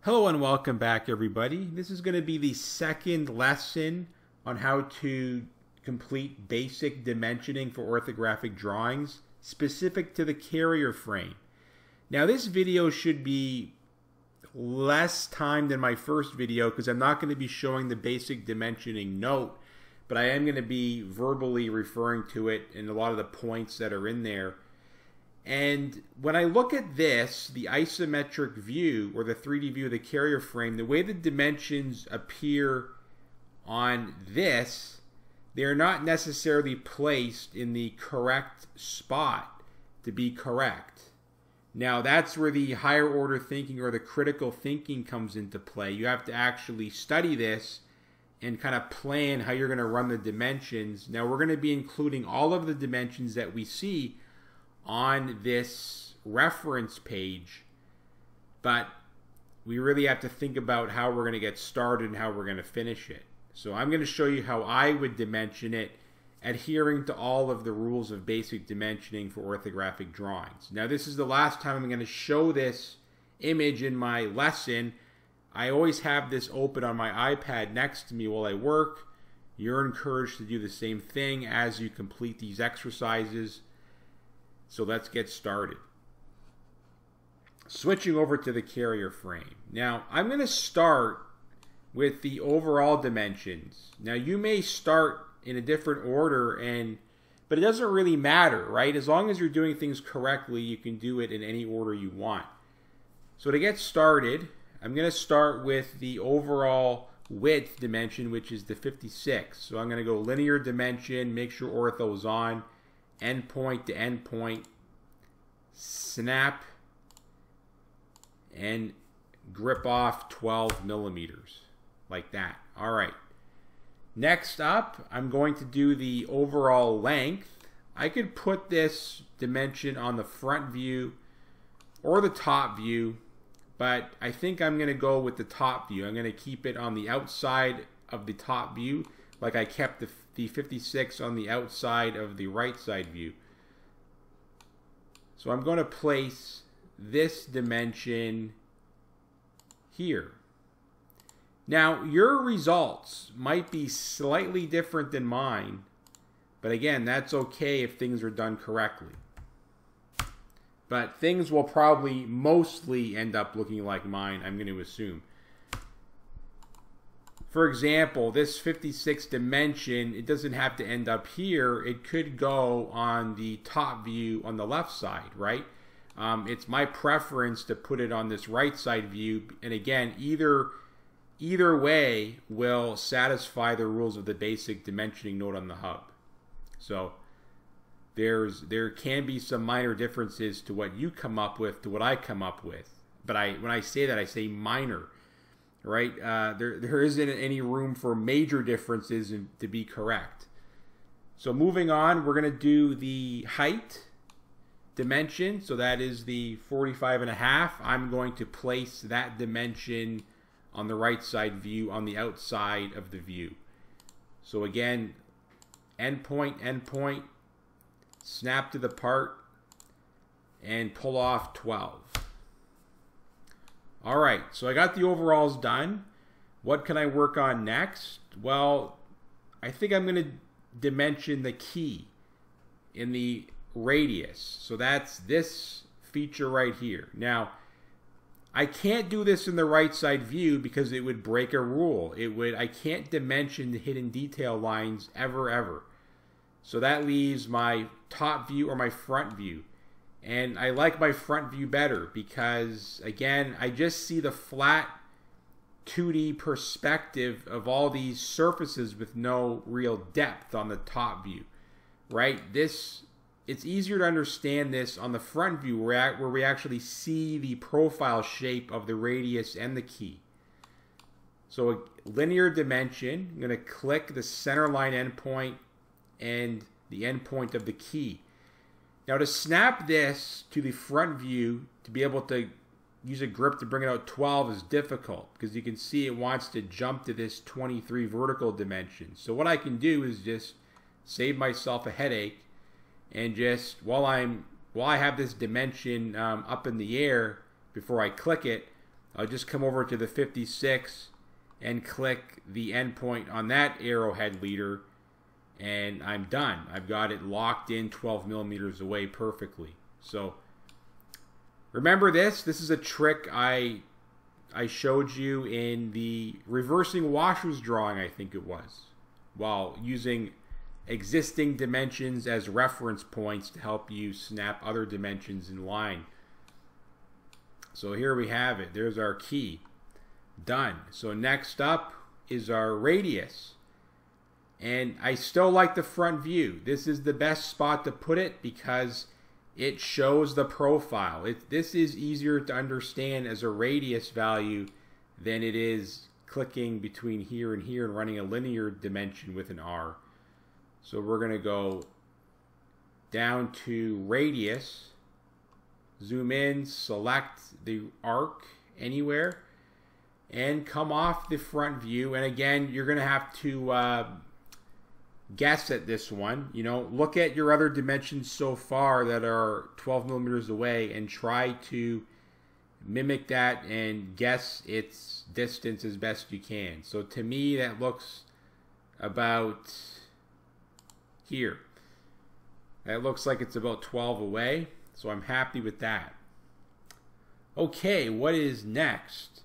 Hello and welcome back, everybody. This is going to be the second lesson on how to complete basic dimensioning for orthographic drawings specific to the carrier frame. Now this video should be less time than my first video because I'm not going to be showing the basic dimensioning note, but I am going to be verbally referring to it and a lot of the points that are in there. And when I look at this, the isometric view or the 3D view of the carrier frame, the way the dimensions appear on this, they're not necessarily placed in the correct spot to be correct. Now that's where the higher order thinking or the critical thinking comes into play. You have to actually study this and kind of plan how you're going to run the dimensions. Now we're going to be including all of the dimensions that we see on this reference page, but we really have to think about how we're going to get started and how we're going to finish it. So I'm going to show you how I would dimension it, adhering to all of the rules of basic dimensioning for orthographic drawings. Now this is the last time I'm going to show this image in my lesson. I always have this open on my iPad next to me while I work. You're encouraged to do the same thing as you complete these exercises. So let's get started. Switching over to the carrier frame. Now I'm going to start with the overall dimensions. Now you may start in a different order, but it doesn't really matter, right? As long as you're doing things correctly, you can do it in any order you want. So to get started, I'm going to start with the overall width dimension, which is the 56. So I'm going to go linear dimension, make sure ortho is on, endpoint to endpoint, snap, and grip off 12 millimeters, like that. All right. Next up, I'm going to do the overall length. I could put this dimension on the front view or the top view, but I think I'm going to go with the top view. I'm going to keep it on the outside of the top view, like I kept the 56 on the outside of the right side view. So I'm going to place this dimension here. Now your results might be slightly different than mine, but again, that's okay if things are done correctly. But things will probably mostly end up looking like mine, I'm going to assume. For example, this 56 dimension, it doesn't have to end up here. It could go on the top view on the left side, right? It's my preference to put it on this right side view. And again, either way will satisfy the rules of the basic dimensioning note on the hub. So there can be some minor differences to what you come up with to what I come up with. But when I say that, I say minor. Right? There isn't any room for major differences to be correct. So moving on, we're going to do the height dimension. So that is the 45.5. I'm going to place that dimension on the right side view on the outside of the view. So again, endpoint, snap to the part, and pull off 12. All right, so I got the overalls done. What can I work on next? Well, I think I'm going to dimension the key in the radius. So that's this feature right here. Now, I can't do this in the right side view because it would break a rule. I can't dimension the hidden detail lines ever. So that leaves my top view or my front view. And I like my front view better because, again, I just see the flat 2D perspective of all these surfaces with no real depth on the top view, right? It's easier to understand this on the front view where we actually see the profile shape of the radius and the key. So a linear dimension, I'm going to click the center line endpoint and the endpoint of the key. Now to snap this to the front view, to be able to use a grip to bring it out 12 is difficult because you can see it wants to jump to this 23 vertical dimension. So what I can do is just save myself a headache and just while I have this dimension up in the air before I click it, I'll just come over to the 56 and click the endpoint on that arrowhead leader, and I'm done. I've got it locked in 12 millimeters away perfectly. So remember this. This is a trick I showed you in the reversing washers drawing, I think it was, while using existing dimensions as reference points to help you snap other dimensions in line. So here we have it. There's our key. Done. So next up is our radius. And I still like the front view. This is the best spot to put it because it shows the profile. This is easier to understand as a radius value than it is clicking between here and here and running a linear dimension with an R. So we're going to go down to radius, zoom in, select the arc anywhere, and come off the front view. And again, you're going to have to guess at this one. You know, look at your other dimensions so far that are 12 millimeters away and try to mimic that and guess its distance as best you can. So to me, that looks about here. That looks like it's about 12 away. So I'm happy with that. Okay, what is next?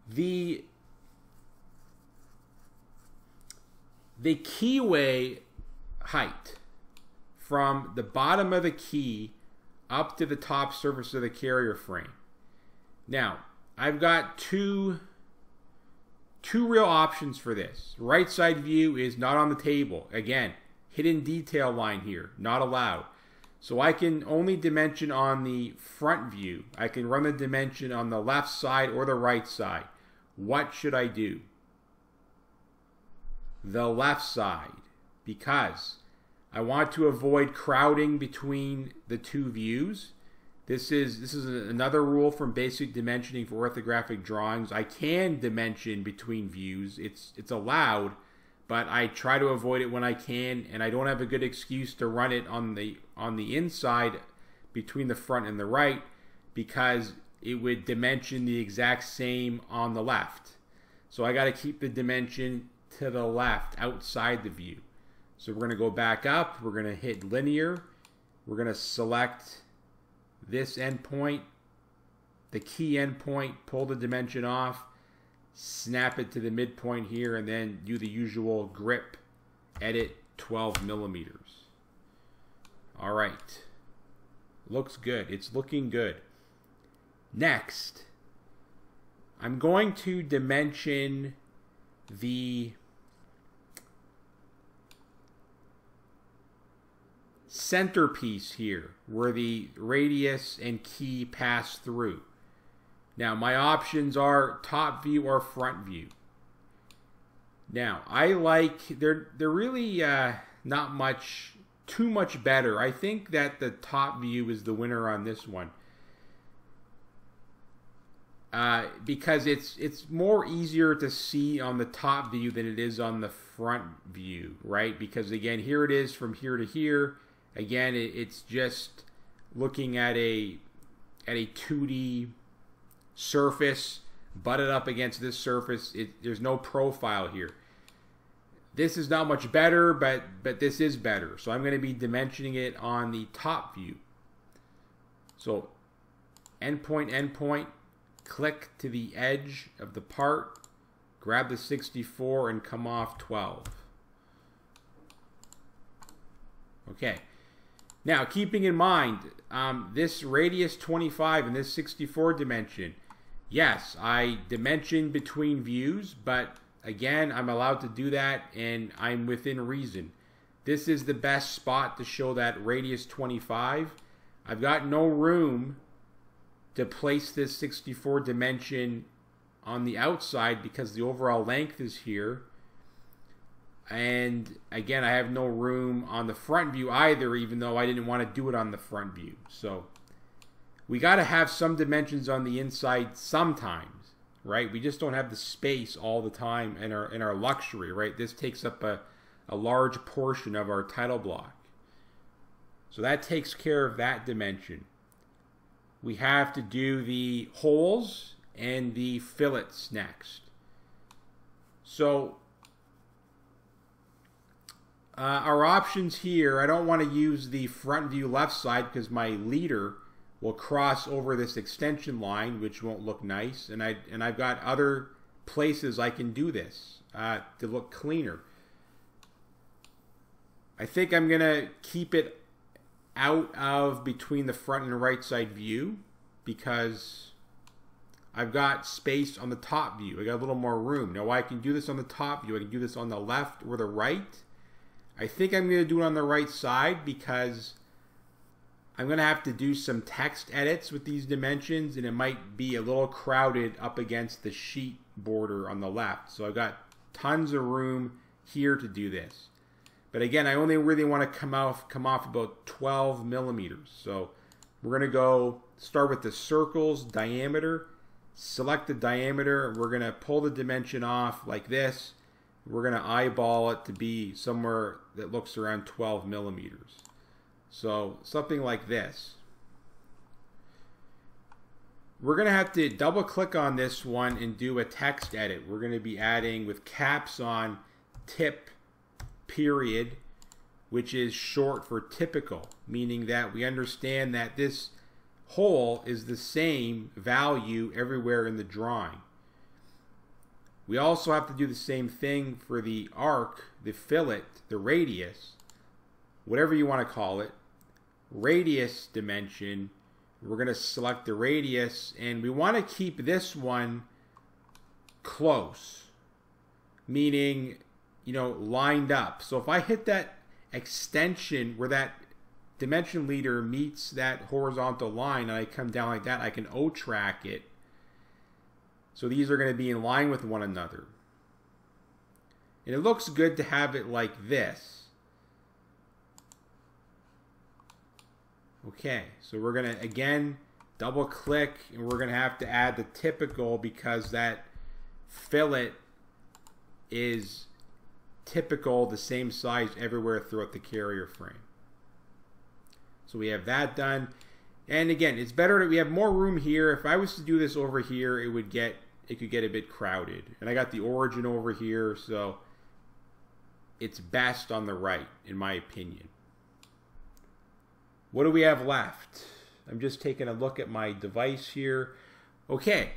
The keyway height from the bottom of the key up to the top surface of the carrier frame. Now, I've got two real options for this. Right side view is not on the table. Again, hidden detail line here, not allowed. So I can only dimension on the front view. I can run the dimension on the left side or the right side. What should I do? The left side, because I want to avoid crowding between the two views. This is another rule from basic dimensioning for orthographic drawings. I can dimension between views. It's allowed, but I try to avoid it when I can, and I don't have a good excuse to run it on the inside between the front and the right, because it would dimension the exact same on the left. So I got to keep the dimension to the left outside the view. So we're going to go back up. We're going to hit linear. We're going to select this endpoint, the key endpoint, pull the dimension off, snap it to the midpoint here, and then do the usual grip, edit 12 millimeters. All right. Looks good. It's looking good. Next, I'm going to dimension the centerpiece here, where the radius and key pass through. Now, my options are top view or front view. Now, I like, they're really not too much better. I think that the top view is the winner on this one. Because it's more easier to see on the top view than it is on the front view, right? Because again, here it is from here to here. Again, it's just looking at a 2D surface butted up against this surface. There's no profile here. This is not much better, but this is better. So I'm going to be dimensioning it on the top view. So endpoint, click to the edge of the part, grab the 64 and come off 12. Okay. Now, keeping in mind, this radius 25 and this 64 dimension, yes, I dimension between views, but again, I'm allowed to do that and I'm within reason. This is the best spot to show that radius 25. I've got no room to place this 64 dimension on the outside because the overall length is here. And again, I have no room on the front view either, even though I didn't want to do it on the front view. So we got to have some dimensions on the inside sometimes, right? We just don't have the space all the time in our luxury, right? This takes up a large portion of our title block. So that takes care of that dimension. we have to do the holes and the fillets next. So our options here, I don't want to use the front view left side because my leader will cross over this extension line, which won't look nice. And I've got other places I can do this to look cleaner. I think I'm going to keep it out of between the front and right side view because I've got space on the top view. I got a little more room. Now I can do this on the top view. I can do this on the left or the right. I think I'm going to do it on the right side because I'm going to have to do some text edits with these dimensions, and it might be a little crowded up against the sheet border on the left. So I've got tons of room here to do this. But again, I only really want to come off about 12 millimeters. So we're going to go start with the circle's diameter, select the diameter, we're going to pull the dimension off like this. We're going to eyeball it to be somewhere that looks around 12 millimeters. So something like this. We're going to have to double click on this one and do a text edit. We're going to be adding with caps on tip period, which is short for typical, meaning that we understand that this hole is the same value everywhere in the drawing. We also have to do the same thing for the arc, the fillet, the radius, whatever you want to call it. Radius dimension, we're going to select the radius, and we want to keep this one close, meaning, you know, lined up. So if I hit that extension where that dimension leader meets that horizontal line and I come down like that, I can O-track it. So these are going to be in line with one another. And it looks good to have it like this. Okay, so we're going to, again, double click, and we're going to have to add the typical because that fillet is typical, the same size everywhere throughout the carrier frame. So we have that done. And again, it's better that we have more room here. If I was to do this over here, it could get a bit crowded. And I got the origin over here, so it's best on the right, in my opinion. What do we have left? I'm just taking a look at my device here. Okay,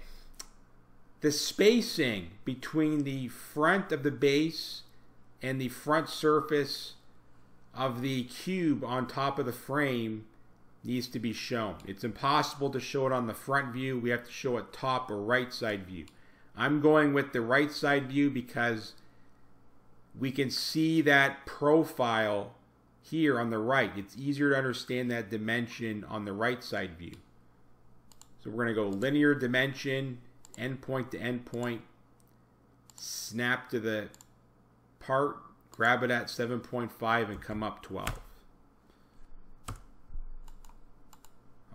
the spacing between the front of the base and the front surface of the cube on top of the frame needs to be shown. It's impossible to show it on the front view. We have to show it top or right side view. I'm going with the right side view because we can see that profile here on the right. It's easier to understand that dimension on the right side view. So we're going to go linear dimension, endpoint to endpoint, snap to the part, grab it at 7.5 and come up 12.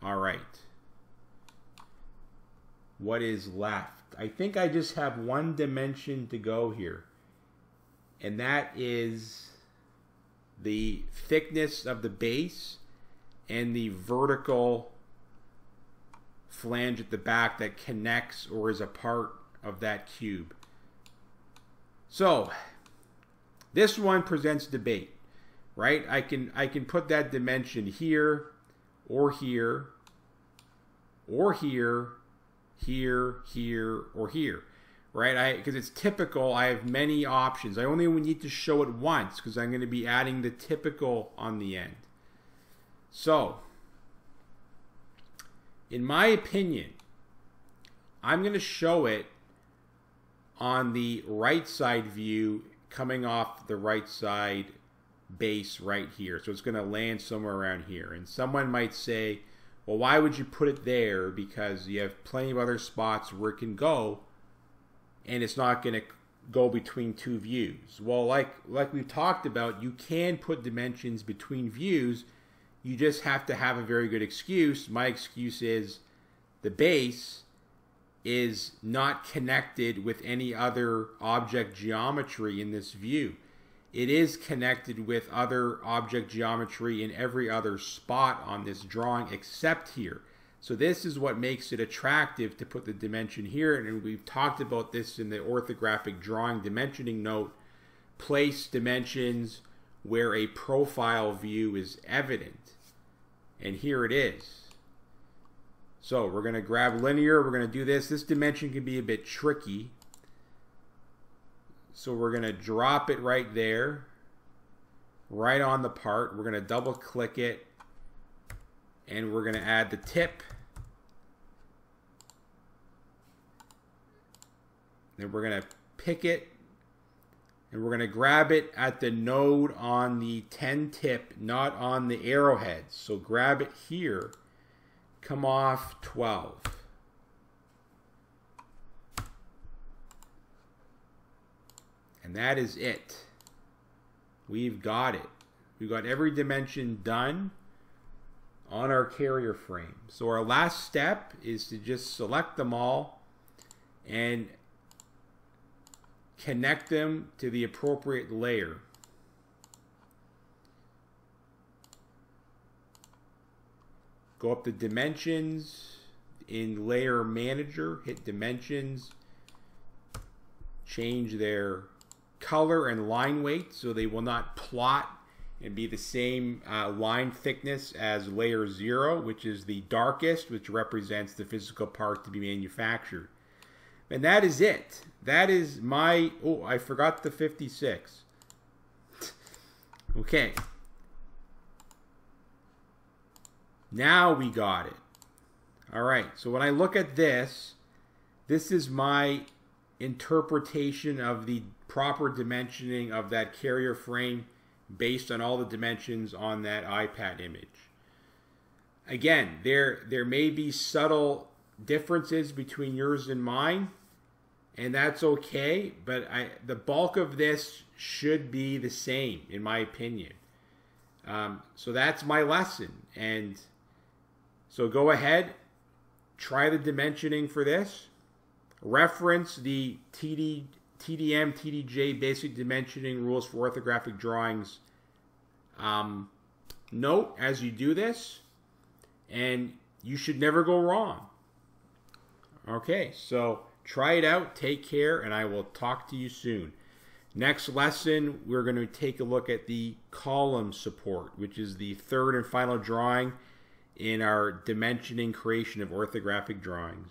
All right. What is left? I think I just have one dimension to go here, and that is the thickness of the base and the vertical flange at the back that connects or is a part of that cube. So this one presents debate, right? I can put that dimension here or here or here, here, here, or here, right? Because it's typical, I have many options. I only need to show it once because I'm going to be adding the typical on the end. So, in my opinion, I'm going to show it on the right side view coming off the right side base right here. So it's going to land somewhere around here. And someone might say, well, why would you put it there? Because you have plenty of other spots where it can go, and it's not going to go between two views. Well, like we've talked about, you can put dimensions between views. You just have to have a very good excuse. My excuse is the base is not connected with any other object geometry in this view. It is connected with other object geometry in every other spot on this drawing except here. So this is what makes it attractive to put the dimension here, and we've talked about this in the orthographic drawing dimensioning note. Place dimensions where a profile view is evident. And here it is. So we're going to grab linear, we're going to do this. This dimension can be a bit tricky. So we're going to drop it right there, right on the part. We're going to double click it, and we're going to add the tip. Then we're going to pick it, and we're going to grab it at the node on the 10 tip, not on the arrowheads. So grab it here, come off 12. And that is it. We've got it. We've got every dimension done on our carrier frame. So our last step is to just select them all and connect them to the appropriate layer. Go up to dimensions in layer manager, hit dimensions, change their color and line weight so they will not plot and be the same line thickness as layer 0, which is the darkest, which represents the physical part to be manufactured. And that is it. That is my, oh, I forgot the 56. Okay. Now we got it. All right, so when I look at this, this is my interpretation of the proper dimensioning of that carrier frame based on all the dimensions on that iPad image. Again, there may be subtle differences between yours and mine, and that's okay, but the bulk of this should be the same, in my opinion. So that's my lesson. And so go ahead, try the dimensioning for this. Reference the TDM, TDJ basic dimensioning rules for orthographic drawings note as you do this, and you should never go wrong. Okay, so try it out, take care, and I will talk to you soon. Next lesson, we're going to take a look at the column support, which is the third and final drawing in our dimensioning creation of orthographic drawings.